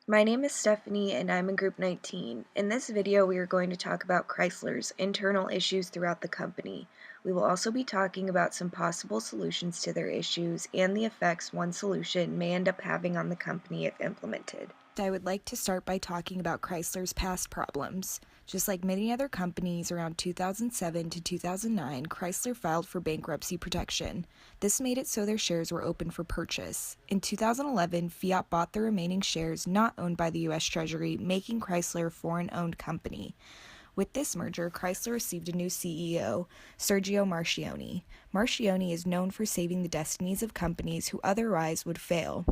My name is Stephanie and I'm in Group 19. In this video, we are going to talk about Chrysler's internal issues throughout the company. We will also be talking about some possible solutions to their issues and the effects one solution may end up having on the company if implemented. I would like to start by talking about Chrysler's past problems. Just like many other companies around 2007 to 2009, Chrysler filed for bankruptcy protection. This made it so their shares were open for purchase. In 2011, Fiat bought the remaining shares not owned by the U.S. Treasury, making Chrysler a foreign-owned company. With this merger, Chrysler received a new CEO, Sergio Marchionne. Marchionne is known for saving the destinies of companies who otherwise would fail.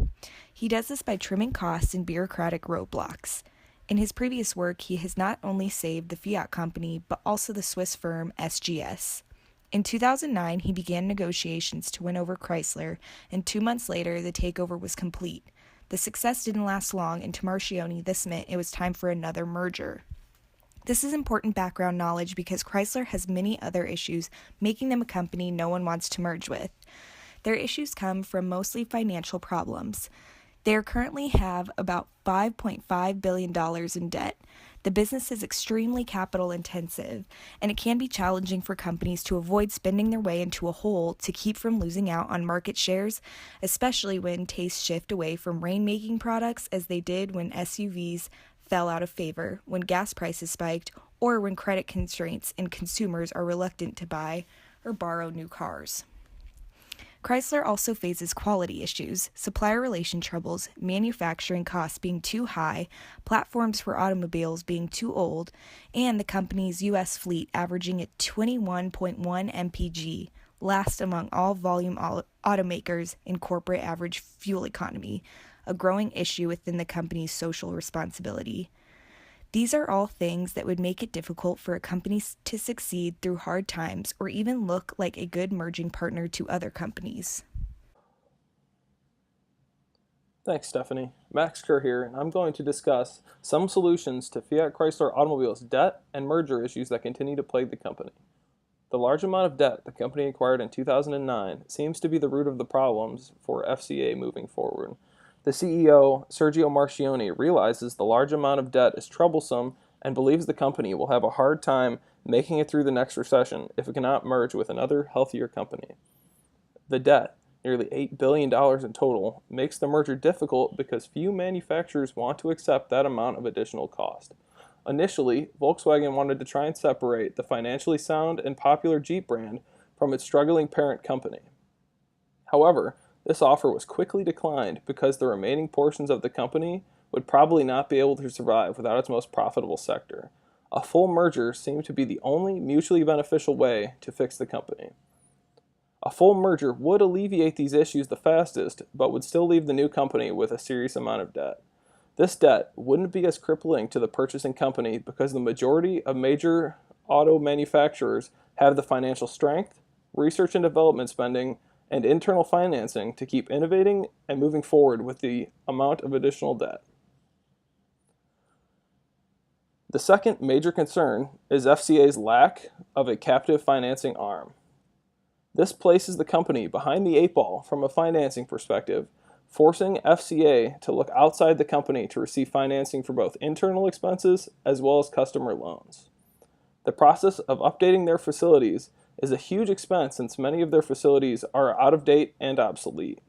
He does this by trimming costs and bureaucratic roadblocks. In his previous work, he has not only saved the Fiat company, but also the Swiss firm SGS. In 2009, he began negotiations to win over Chrysler, and 2 months later, the takeover was complete. The success didn't last long, and to Marchionne, this meant it was time for another merger. This is important background knowledge because Chrysler has many other issues, making them a company no one wants to merge with. Their issues come from mostly financial problems. They currently have about $5.5 billion in debt. The business is extremely capital intensive, and it can be challenging for companies to avoid spending their way into a hole to keep from losing out on market shares, especially when tastes shift away from rainmaking products as they did when SUVs fell out of favor, when gas prices spiked, or when credit constraints and consumers are reluctant to buy or borrow new cars. Chrysler also faces quality issues, supplier relation troubles, manufacturing costs being too high, platforms for automobiles being too old, and the company's U.S. fleet averaging at 21.1 mpg, last among all volume automakers in corporate average fuel economy, a growing issue within the company's social responsibility. These are all things that would make it difficult for a company to succeed through hard times or even look like a good merging partner to other companies. Thanks, Stephanie. Max Kerr here, and I'm going to discuss some solutions to Fiat Chrysler Automobile's debt and merger issues that continue to plague the company. The large amount of debt the company acquired in 2009 seems to be the root of the problems for FCA moving forward. The CEO, Sergio Marchionne, realizes the large amount of debt is troublesome and believes the company will have a hard time making it through the next recession if it cannot merge with another, healthier company. The debt, nearly $8 billion in total, makes the merger difficult because few manufacturers want to accept that amount of additional cost. Initially, Volkswagen wanted to try and separate the financially sound and popular Jeep brand from its struggling parent company. However, this offer was quickly declined because the remaining portions of the company would probably not be able to survive without its most profitable sector. A full merger seemed to be the only mutually beneficial way to fix the company. A full merger would alleviate these issues the fastest, but would still leave the new company with a serious amount of debt. This debt wouldn't be as crippling to the purchasing company because the majority of major auto manufacturers have the financial strength, research and development spending, and internal financing to keep innovating and moving forward with the amount of additional debt. The second major concern is FCA's lack of a captive financing arm. This places the company behind the eight ball from a financing perspective, forcing FCA to look outside the company to receive financing for both internal expenses as well as customer loans. The process of updating their facilities is a huge expense since many of their facilities are out of date and obsolete.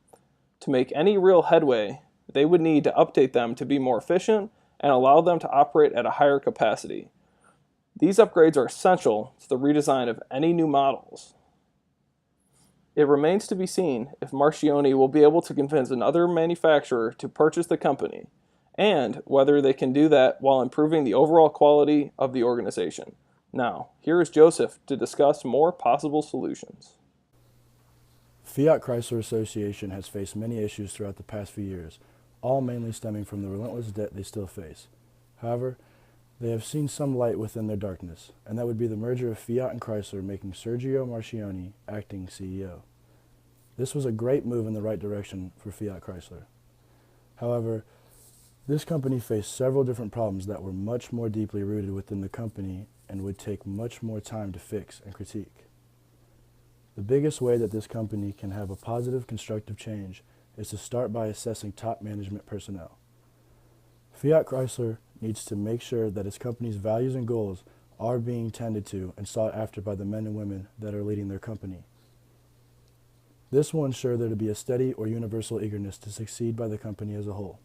To make any real headway, they would need to update them to be more efficient and allow them to operate at a higher capacity. These upgrades are essential to the redesign of any new models. It remains to be seen if Marchionne will be able to convince another manufacturer to purchase the company, and whether they can do that while improving the overall quality of the organization. Now, here is Joseph to discuss more possible solutions. Fiat Chrysler Association has faced many issues throughout the past few years, all mainly stemming from the relentless debt they still face. However, they have seen some light within their darkness, and that would be the merger of Fiat and Chrysler, making Sergio Marchionne acting CEO. This was a great move in the right direction for Fiat Chrysler. However, this company faced several different problems that were much more deeply rooted within the company and would take much more time to fix and critique. The biggest way that this company can have a positive, constructive change is to start by assessing top management personnel. Fiat Chrysler needs to make sure that its company's values and goals are being tended to and sought after by the men and women that are leading their company. This will ensure there to be a steady or universal eagerness to succeed by the company as a whole.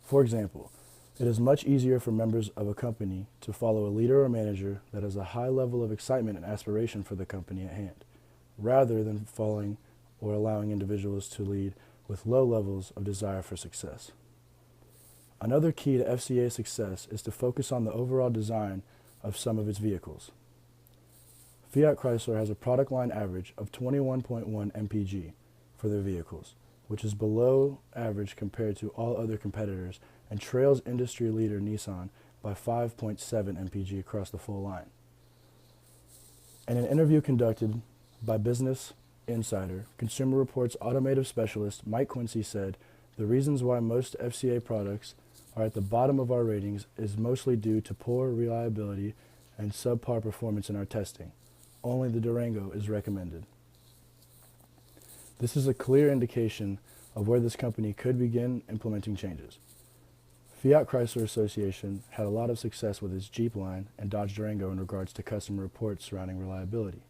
For example, it is much easier for members of a company to follow a leader or manager that has a high level of excitement and aspiration for the company at hand, rather than following or allowing individuals to lead with low levels of desire for success. Another key to FCA success is to focus on the overall design of some of its vehicles. Fiat Chrysler has a product line average of 21.1 mpg for their vehicles, which is below average compared to all other competitors and trails industry leader Nissan by 5.7 mpg across the full line. In an interview conducted by Business Insider, Consumer Reports automotive specialist Mike Quincy said, "The reasons why most FCA products are at the bottom of our ratings is mostly due to poor reliability and subpar performance in our testing. Only the Durango is recommended." This is a clear indication of where this company could begin implementing changes. Fiat Chrysler Association had a lot of success with its Jeep line and Dodge Durango in regards to customer reports surrounding reliability.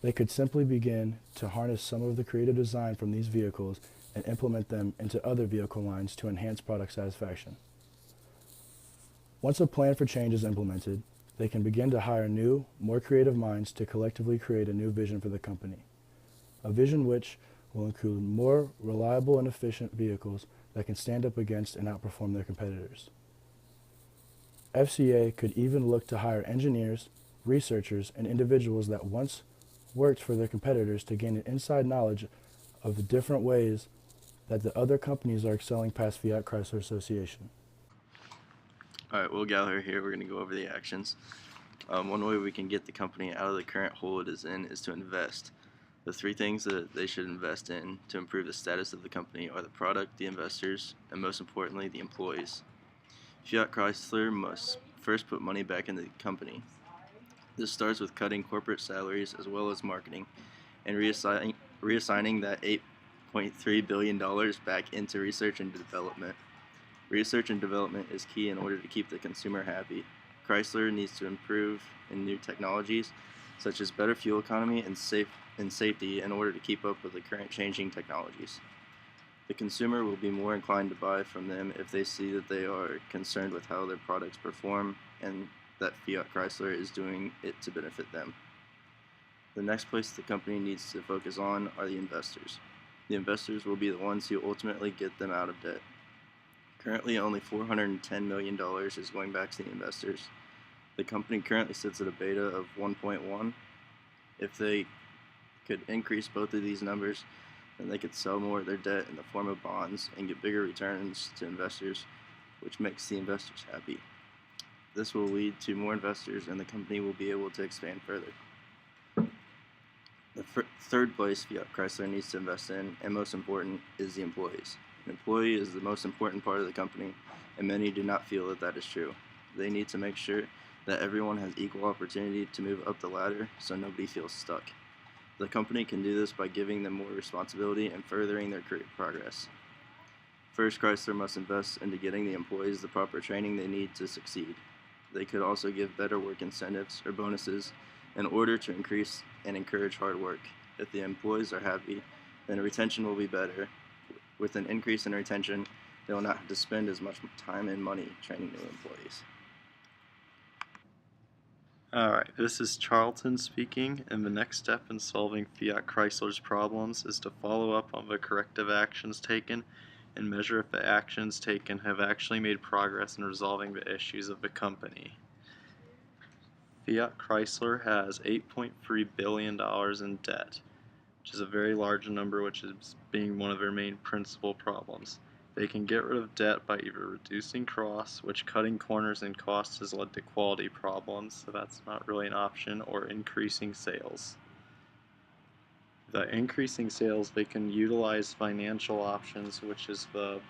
They could simply begin to harness some of the creative design from these vehicles and implement them into other vehicle lines to enhance product satisfaction. Once a plan for change is implemented, they can begin to hire new, more creative minds to collectively create a new vision for the company. A vision which will include more reliable and efficient vehicles that can stand up against and outperform their competitors. FCA could even look to hire engineers, researchers, and individuals that once worked for their competitors to gain an inside knowledge of the different ways that the other companies are excelling past Fiat Chrysler Association. Alright, Will Gallagher here. We're going to go over the actions. One way we can get the company out of the current hole it is in is to invest. The three things that they should invest in to improve the status of the company are the product, the investors, and most importantly, the employees. Fiat Chrysler must first put money back into the company. This starts with cutting corporate salaries as well as marketing and reassigning that $8.3 billion back into research and development. Research and development is key in order to keep the consumer happy. Chrysler needs to improve in new technologies such as better fuel economy and safety in order to keep up with the current changing technologies. The consumer will be more inclined to buy from them if they see that they are concerned with how their products perform and that Fiat Chrysler is doing it to benefit them. The next place the company needs to focus on are the investors. The investors will be the ones who ultimately get them out of debt. Currently, only $410 million is going back to the investors. The company currently sits at a beta of 1.1. If they could increase both of these numbers, then they could sell more of their debt in the form of bonds and get bigger returns to investors, which makes the investors happy. This will lead to more investors and the company will be able to expand further. The third place Fiat Chrysler needs to invest in, and most important, is the employees. An employee is the most important part of the company, and many do not feel that that is true. They need to make sure that everyone has equal opportunity to move up the ladder so nobody feels stuck. The company can do this by giving them more responsibility and furthering their career progress. First, Chrysler must invest into getting the employees the proper training they need to succeed. They could also give better work incentives or bonuses in order to increase and encourage hard work. If the employees are happy, then retention will be better. With an increase in retention, they will not have to spend as much time and money training new employees. Alright, this is Charlton speaking, and the next step in solving Fiat Chrysler's problems is to follow up on the corrective actions taken and measure if the actions taken have actually made progress in resolving the issues of the company. Fiat Chrysler has $8.3 billion in debt, which is a very large number, which is being one of their main principal problems. They can get rid of debt by either reducing costs, which cutting corners in costs has led to quality problems, so that's not really an option, or increasing sales. The increasing sales, they can utilize financial options, which Fiat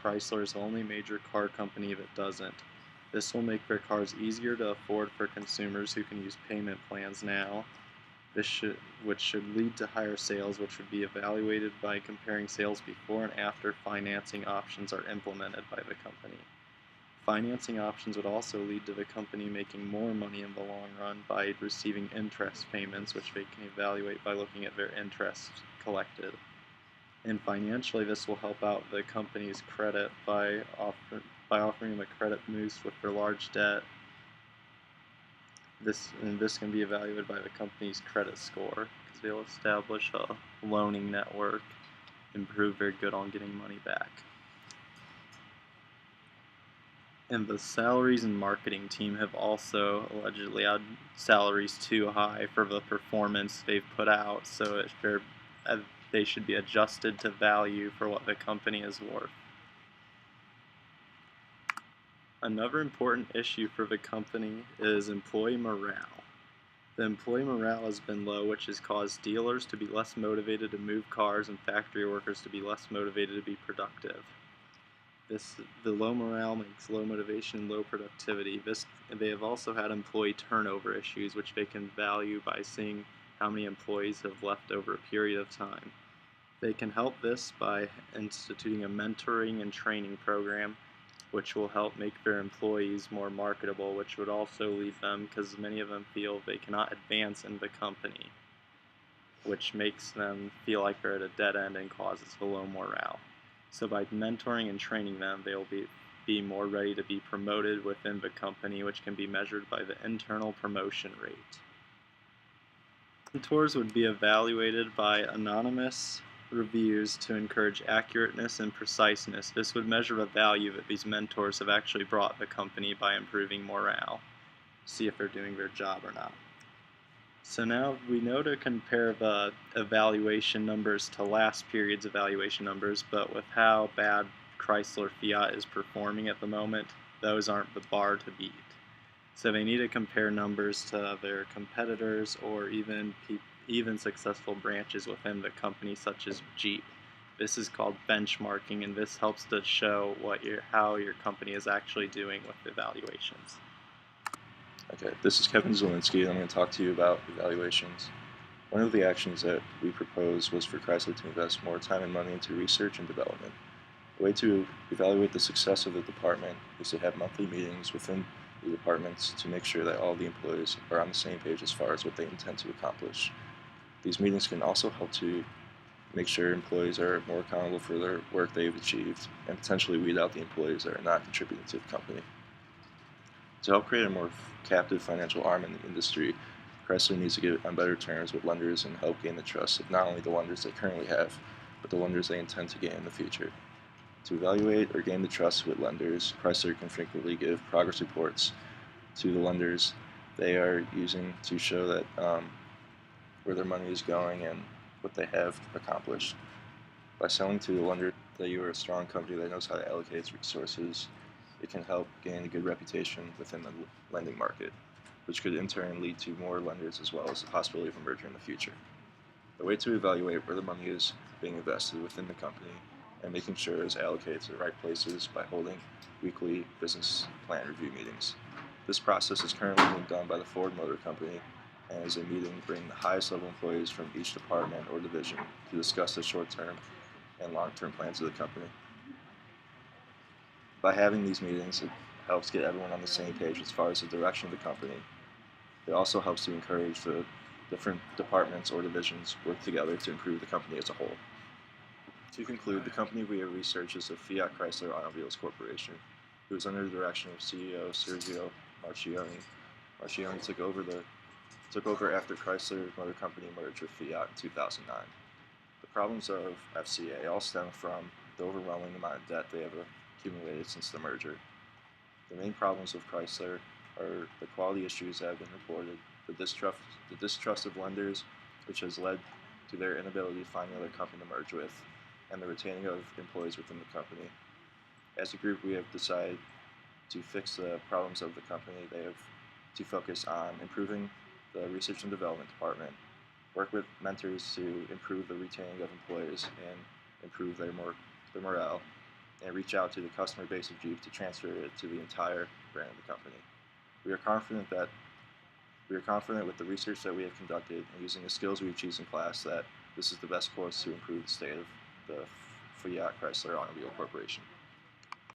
Chrysler is the only major car company that doesn't. This will make their cars easier to afford for consumers who can use payment plans now. which should lead to higher sales, which would be evaluated by comparing sales before and after financing options are implemented by the company. Financing options would also lead to the company making more money in the long run by receiving interest payments, which they can evaluate by looking at their interest collected. And financially, this will help out the company's credit by offering them a credit boost with their large debt. This can be evaluated by the company's credit score, because they'll establish a loaning network and prove they're good on getting money back. And the salaries and marketing team have also allegedly had salaries too high for the performance they've put out, so they should be adjusted to value for what the company is worth. Another important issue for the company is employee morale. The employee morale has been low, which has caused dealers to be less motivated to move cars and factory workers to be less motivated to be productive. The low morale makes low motivation and low productivity. They have also had employee turnover issues, which they can value by seeing how many employees have left over a period of time. They can help this by instituting a mentoring and training program, which will help make their employees more marketable, which would also lead them, because many of them feel they cannot advance in the company, which makes them feel like they're at a dead end and causes the low morale. So by mentoring and training them, they'll be more ready to be promoted within the company, which can be measured by the internal promotion rate. Mentors would be evaluated by anonymous reviews to encourage accurateness and preciseness. This would measure the value that these mentors have actually brought the company by improving morale, see if they're doing their job or not. So now we know to compare the evaluation numbers to last period's evaluation numbers, but with how bad Chrysler Fiat is performing at the moment, those aren't the bar to beat. So they need to compare numbers to their competitors or even successful branches within the company, such as Jeep. This is called benchmarking, and this helps to show how your company is actually doing with evaluations. Okay, this is Kevin Zielinski, and I'm going to talk to you about evaluations. One of the actions that we proposed was for Chrysler to invest more time and money into research and development. The way to evaluate the success of the department is to have monthly meetings within the departments to make sure that all the employees are on the same page as far as what they intend to accomplish. These meetings can also help to make sure employees are more accountable for their work they've achieved and potentially weed out the employees that are not contributing to the company. To help create a more captive financial arm in the industry, Chrysler needs to get on better terms with lenders and help gain the trust of not only the lenders they currently have, but the lenders they intend to gain in the future. To evaluate or gain the trust with lenders, Chrysler can frequently give progress reports to the lenders they are using to show that where their money is going and what they have accomplished. By selling to the lender that you are a strong company that knows how to allocate its resources, it can help gain a good reputation within the lending market, which could in turn lead to more lenders as well as the possibility of a merger in the future. The way to evaluate where the money is being invested within the company and making sure it is allocated to the right places by holding weekly business plan review meetings. This process is currently being done by the Ford Motor Company and is a meeting bringing the highest level employees from each department or division to discuss the short-term and long-term plans of the company. By having these meetings, it helps get everyone on the same page as far as the direction of the company. It also helps to encourage the different departments or divisions work together to improve the company as a whole. To conclude, the company we have researched is the Fiat Chrysler Automobiles Corporation, who is under the direction of CEO Sergio Marchionne. Marchionne took over after Chrysler Motor Company merged with Fiat in 2009. The problems of FCA all stem from the overwhelming amount of debt they have accumulated since the merger. The main problems with Chrysler are the quality issues that have been reported, the distrust of lenders, which has led to their inability to find another company to merge with, and the retaining of employees within the company. As a group, we have decided to fix the problems of the company. They have to focus on improving the research and development department, work with mentors to improve the retaining of employees and improve their morale, and reach out to the customer base of Jeep to transfer it to the entire brand of the company. We are confident that We are confident with the research that we have conducted and using the skills we achieved in class that this is the best course to improve the state of the Fiat Chrysler Automobile Corporation.